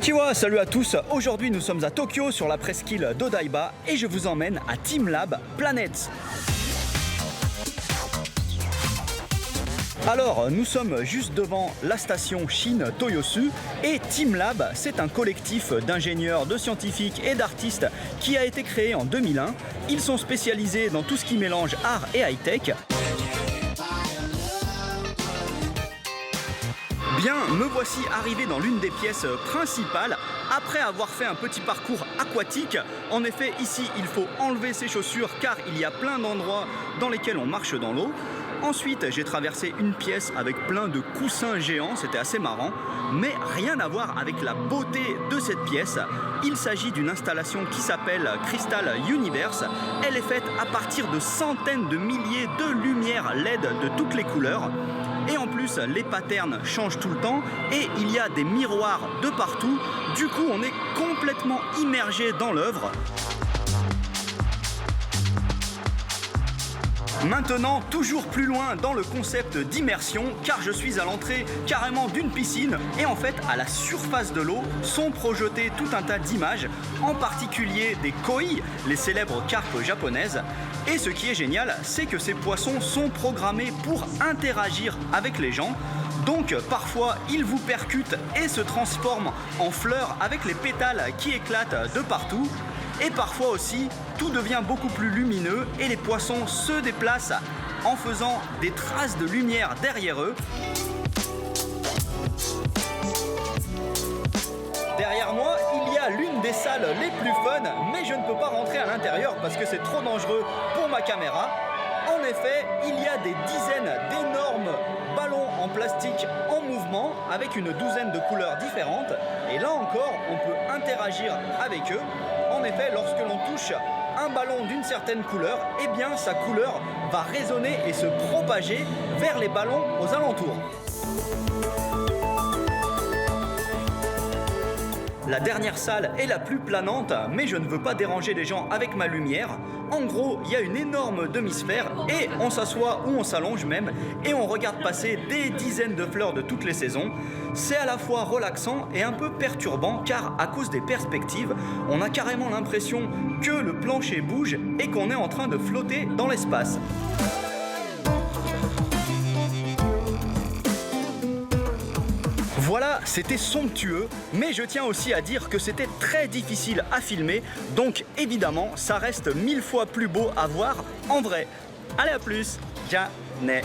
Konnichiwa, salut à tous. Aujourd'hui nous sommes à Tokyo sur la presqu'île d'Odaiba et je vous emmène à Teamlab Planets. Alors, nous sommes juste devant la station Shin Toyosu et Teamlab, c'est un collectif d'ingénieurs, de scientifiques et d'artistes qui a été créé en 2001. Ils sont spécialisés dans tout ce qui mélange art et high-tech. Bien, me voici arrivé dans l'une des pièces principales après avoir fait un petit parcours aquatique. En effet, ici, il faut enlever ses chaussures car il y a plein d'endroits dans lesquels on marche dans l'eau. Ensuite, j'ai traversé une pièce avec plein de coussins géants, c'était assez marrant, mais rien à voir avec la beauté de cette pièce. Il s'agit d'une installation qui s'appelle Crystal Universe. Elle est faite à partir de centaines de milliers de lumières LED de toutes les couleurs. Et en plus, les patterns changent tout le temps et il y a des miroirs de partout. Du coup, on est complètement immergé dans l'œuvre. Maintenant, toujours plus loin dans le concept d'immersion, car je suis à l'entrée carrément d'une piscine et en fait, à la surface de l'eau sont projetées tout un tas d'images, en particulier des koi, les célèbres carpes japonaises. Et ce qui est génial, c'est que ces poissons sont programmés pour interagir avec les gens. Donc parfois ils vous percutent et se transforment en fleurs avec les pétales qui éclatent de partout. Et parfois aussi, tout devient beaucoup plus lumineux et les poissons se déplacent en faisant des traces de lumière derrière eux. Derrière moi, il y a l'une des salles les plus fun, mais je ne peux pas rentrer à l'intérieur parce que c'est trop dangereux pour ma caméra. En effet, il y a des dizaines d'énormes ballons en plastique en mouvement avec une douzaine de couleurs différentes. Et là encore, on peut interagir avec eux. En effet, lorsque l'on touche un ballon d'une certaine couleur, eh bien sa couleur va résonner et se propager vers les ballons aux alentours. La dernière salle est la plus planante, mais je ne veux pas déranger les gens avec ma lumière. En gros, il y a une énorme demi-sphère et on s'assoit ou on s'allonge même et on regarde passer des dizaines de fleurs de toutes les saisons. C'est à la fois relaxant et un peu perturbant car à cause des perspectives, on a carrément l'impression que le plancher bouge et qu'on est en train de flotter dans l'espace. Voilà, c'était somptueux, mais je tiens aussi à dire que c'était très difficile à filmer, donc évidemment, ça reste 1000 fois plus beau à voir en vrai. Allez, à plus, ja, ne.